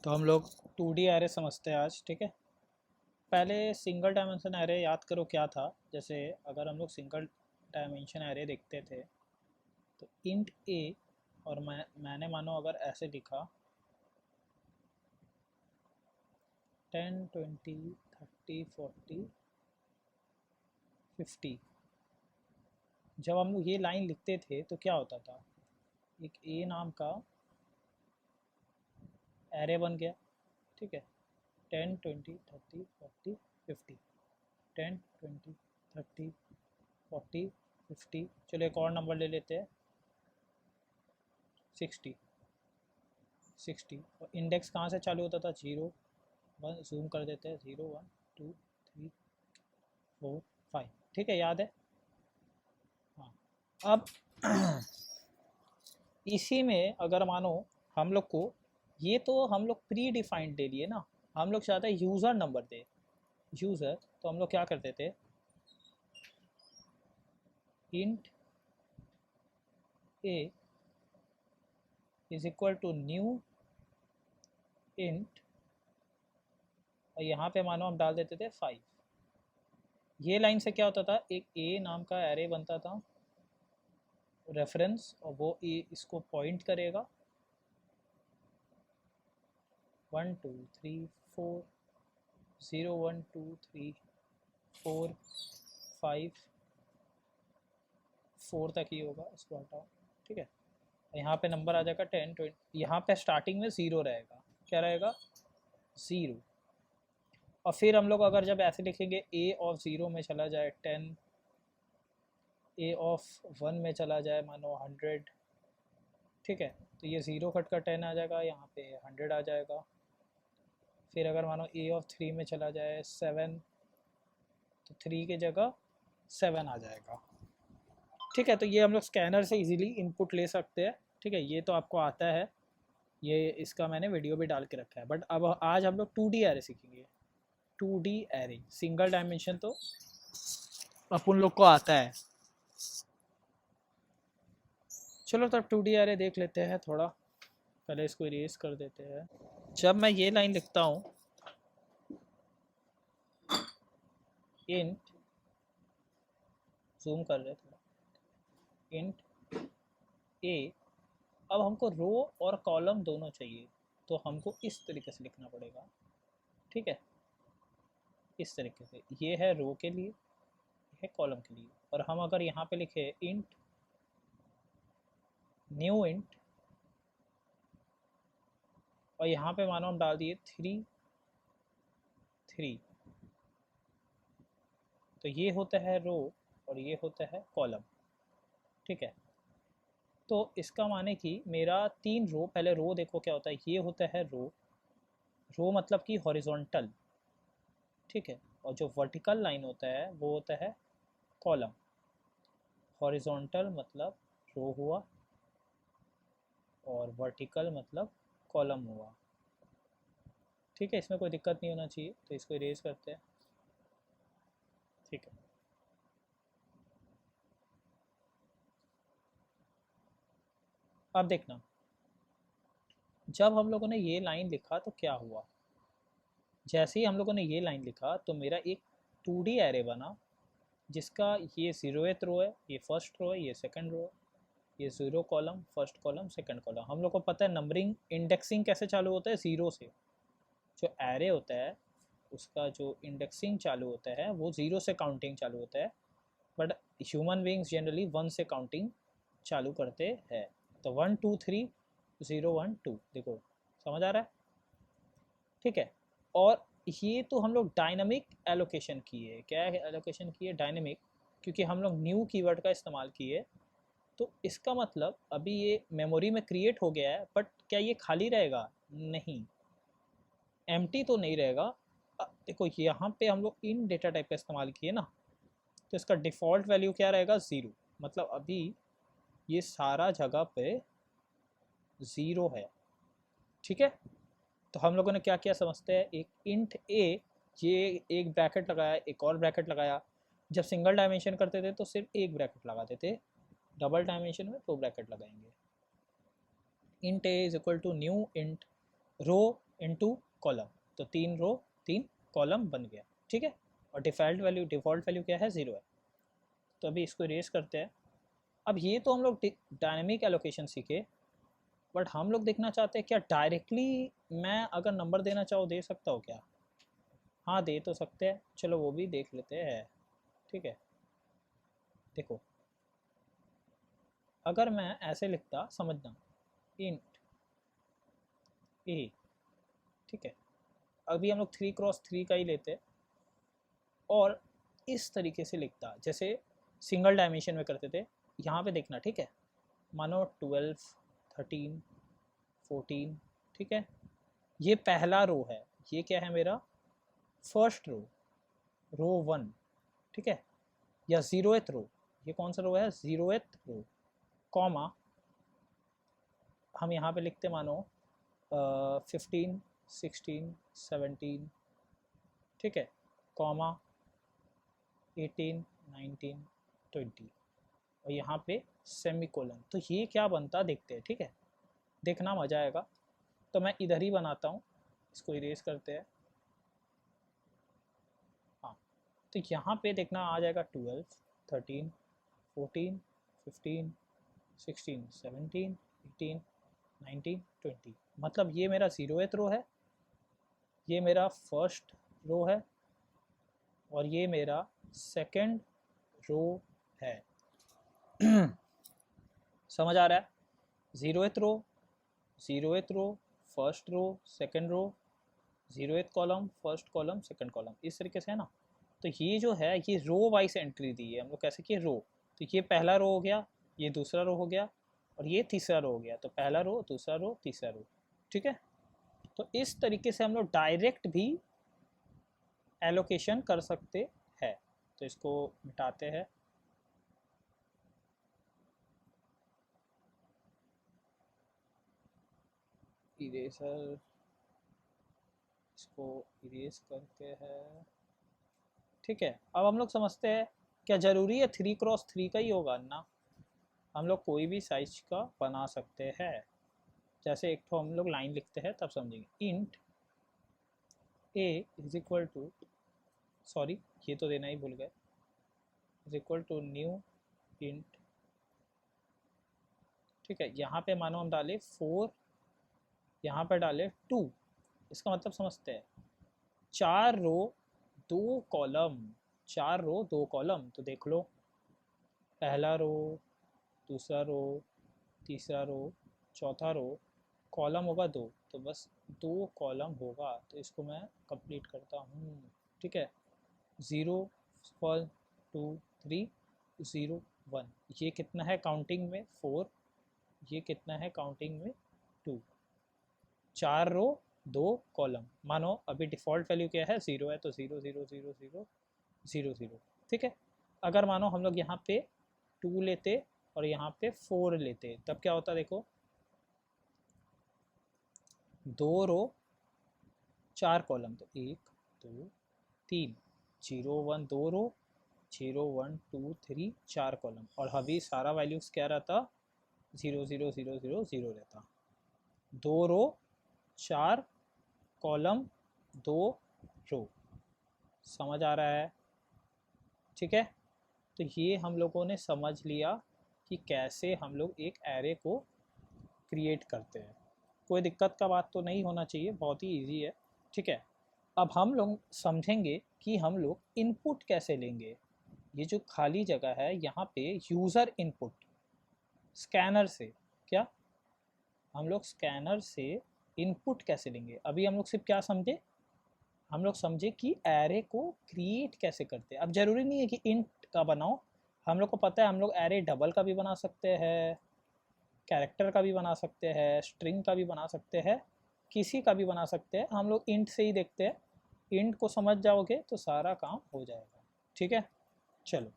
तो हम लोग 2D एरे समझते हैं आज, ठीक है। पहले सिंगल डायमेंशन एरे याद करो क्या था। जैसे अगर हम लोग सिंगल डायमेंशन एरे देखते थे तो इंट ए, और मैंने मानो अगर ऐसे लिखा 10 20 30 40 50। जब हम लोग ये लाइन लिखते थे तो क्या होता था, एक ए नाम का एरे बन गया, ठीक है। 10 20 30 40 50, 10 20 30 40 50। चलो एक और नंबर ले लेते हैं, 60। 60 और इंडेक्स कहाँ से चालू होता था, 0 1। जूम कर देते हैं, 0 1 2 3 4 5, ठीक है, याद है। हाँ, अब इसी में अगर मानो हम लोग को, ये तो हम लोग प्री डिफाइंड ले लिए ना, हम लोग चाहते हैं यूज़र नंबर दे, यूज़र। तो हम लोग क्या करते थे, int a is equal to new int, और यहाँ पे मानो हम डाल देते थे 5। ये लाइन से क्या होता था, एक ए नाम का एरे बनता था, रेफरेंस, और वो ए इसको पॉइंट करेगा 1 2 3 4, 0 1 2 3 4 5 4 तक ही होगा, इसको हटाओ, ठीक है। यहाँ पे नंबर आ जाएगा 10 20, यहाँ पे स्टार्टिंग में 0 रहेगा, क्या रहेगा, 0। और फिर हम लोग अगर जब ऐसे लिखेंगे ए ऑफ 0 में चला जाए 10, ए ऑफ 1 में चला जाए मानो 100, ठीक है। तो ये 0 कट कर 10 आ जाएगा, यहाँ पे 100 आ जाएगा। फिर अगर मानो ए ऑफ 3 में चला जाए 7, तो 3 की जगह 7 आ जाएगा, ठीक है। तो ये हम लोग स्कैनर से इजीली इनपुट ले सकते हैं, ठीक है। ये तो आपको आता है, ये इसका मैंने वीडियो भी डाल के रखा है। बट अब आज हम लोग 2D एरे सीखेंगे। 2D एरे, सिंगल डायमेंशन तो अपन लोग को आता है। चलो तब 2D एरे देख लेते हैं थोड़ा। पहले इसको इरेज कर देते हैं। जब मैं ये लाइन लिखता हूँ, इंट, जूम कर रहे थोड़ा, इंट ए, अब हमको रो और कॉलम दोनों चाहिए, तो हमको इस तरीके से लिखना पड़ेगा, ठीक है। इस तरीके से, ये है रो के लिए, ये है कॉलम के लिए। और हम अगर यहाँ पे लिखे इंट न्यू इंट, और यहाँ पे मानो हम डाल दिए 3 3, तो ये होता है रो और ये होता है कॉलम, ठीक है। तो इसका माने कि मेरा 3 रो, पहले रो देखो क्या होता है, ये होता है रो, रो मतलब कि हॉरिजॉन्टल, ठीक है। और जो वर्टिकल लाइन होता है वो होता है कॉलम। हॉरिजॉन्टल मतलब रो हुआ, और वर्टिकल मतलब कॉलम हुआ, ठीक है। इसमें कोई दिक्कत नहीं होना चाहिए, तो इसको इरेज करते हैं, ठीक है। अब देखना, जब हम लोगों ने ये लाइन लिखा तो क्या हुआ, जैसे ही हम लोगों ने ये लाइन लिखा तो मेरा एक 2D एरे बना, जिसका ये 0th रो है, ये फर्स्ट रो है, ये सेकंड रो है, ये 0 column, first column, second column. हम लोग को पता है नंबरिंग इंडेक्सिंग कैसे चालू होता है, 0 से। जो एरे होता है उसका जो इंडेक्सिंग चालू होता है वो 0 से काउंटिंग चालू होता है, बट ह्यूमन बींग्स जनरली 1 से काउंटिंग चालू करते हैं। तो 1 2 3 0 1 2, देखो समझ आ रहा है, ठीक है। और ये तो हम लोग डायनामिक एलोकेशन किए, क्या एलोकेशन किए, डायनामिक, क्योंकि हम लोग न्यू कीवर्ड का इस्तेमाल किए। तो इसका मतलब अभी ये मेमोरी में क्रिएट हो गया है, बट क्या ये खाली रहेगा, नहीं, एम्प्टी तो नहीं रहेगा। देखो यहाँ पे हम लोग इन डेटा टाइप का इस्तेमाल किए ना, तो इसका डिफ़ॉल्ट वैल्यू क्या रहेगा, 0। मतलब अभी ये सारा जगह पे 0 है, ठीक है। तो हम लोगों ने क्या किया समझते हैं, एक इंट ए, ये एक ब्रैकेट लगाया, एक और ब्रैकेट लगाया। जब सिंगल डायमेंशन करते थे तो सिर्फ एक ब्रैकेट लगाते थे, डबल डायमेंशन में 2 ब्रैकेट लगाएंगे। Int a is equal to new int row into column, तो 3 रो 3 कॉलम बन गया, ठीक है। और डिफ़ॉल्ट वैल्यू क्या है, 0 है। तो अभी इसको इरेज करते हैं। अब ये तो हम लोग डायनेमिक एलोकेशन सीखे, बट हम लोग देखना चाहते हैं क्या डायरेक्टली मैं अगर नंबर देना चाहूँ दे सकता हूँ क्या? हाँ दे तो सकते हैं, चलो वो भी देख लेते हैं, ठीक है। देखो अगर मैं ऐसे लिखता, समझना, इंट ए, ठीक है। अभी हम लोग 3x3 का ही लेते हैं और इस तरीके से लिखता जैसे सिंगल डायमेंशन में करते थे। यहाँ पे देखना, ठीक है। मानो 12 13 14, ठीक है। ये पहला रो है, ये क्या है मेरा फर्स्ट रो, रो 1, ठीक है। या 0th रो, ये कौन सा रो है, 0th रो, कॉमा हम यहाँ पे लिखते मानो 15 16 17, ठीक है, कॉमा 18 19 20 और यहाँ पे सेमी कोलन। तो ये क्या बनता देखते हैं, ठीक है, देखना मजा आएगा। तो मैं इधर ही बनाता हूँ, इसको इरेज करते हैं। हाँ, तो यहाँ पे देखना आ जाएगा 12 13 14 15 16 17 18 19 20। मतलब ये मेरा 0th रो है, ये मेरा फर्स्ट रो है और ये मेरा सेकंड रो है। समझ आ रहा है? 0th row 0th row first row second row, 0th column first column second column, इस तरीके से है ना। तो ये जो है ये रो वाइज एंट्री दी है हम लोग, कैसे किए, रो। तो ये पहला रो हो गया, ये दूसरा रो हो गया और ये तीसरा रो हो गया। तो पहला रो दूसरा रो तीसरा रो, ठीक है। तो इस तरीके से हम लोग डायरेक्ट भी एलोकेशन कर सकते हैं। तो इसको मिटाते हैं। इरेजर, इसको इरेज करते हैं, ठीक है। अब हम लोग समझते हैं क्या ज़रूरी है 3x3 का ही होगा ना, हम लोग कोई भी साइज का बना सकते हैं। जैसे एक तो हम लोग लाइन लिखते हैं तब समझेंगे। Int a is equal to, sorry ये तो देना ही भूल गए, is equal to new int, ठीक है। यहाँ पे मानो हम डाले 4, यहाँ पे डाले 2, इसका मतलब समझते हैं 4 रो 2 कॉलम, 4 रो 2 कॉलम। तो देख लो पहला रो दूसरा रो तीसरा रो चौथा रो, कॉलम होगा 2, तो बस 2 कॉलम होगा। तो इसको मैं कंप्लीट करता हूँ, ठीक है। 0 1 2 3 0 1, ये कितना है काउंटिंग में 4, ये कितना है काउंटिंग में 2, 4 रो 2 कॉलम। मानो अभी डिफ़ॉल्ट वैल्यू क्या है, 0 है, तो 0 0 0 0 0 0, ठीक है। अगर मानो हम लोग यहाँ पे 2 लेते और यहाँ पे 4 लेते तब क्या होता, देखो 2 रो 4 कॉलम, तो 1 2 3 0 1 2 रो 0 1 2 3 4 कॉलम। और अभी सारा वैल्यूज़ क्या रहता, 0 0 0 0 0 रहता। 2 रो 4 कॉलम 2 रो, समझ आ रहा है, ठीक है। तो ये हम लोगों ने समझ लिया कि कैसे हम लोग एक एरे को क्रिएट करते हैं। कोई दिक्कत का बात तो नहीं होना चाहिए, बहुत ही इजी है, ठीक है। अब हम लोग समझेंगे कि हम लोग इनपुट कैसे लेंगे। ये जो खाली जगह है यहाँ पे यूज़र इनपुट स्कैनर से, क्या हम लोग स्कैनर से इनपुट कैसे लेंगे। अभी हम लोग सिर्फ क्या समझे, हम लोग समझे कि एरे को क्रिएट कैसे करते हैं। अब ज़रूरी नहीं है कि इंट का बनाओ, हम लोग को पता है हम लोग एरे डबल का भी बना सकते हैं, कैरेक्टर का भी बना सकते हैं, स्ट्रिंग का भी बना सकते हैं, किसी का भी बना सकते हैं। हम लोग इंट से ही देखते हैं, इंट को समझ जाओगे तो सारा काम हो जाएगा, ठीक है। चलो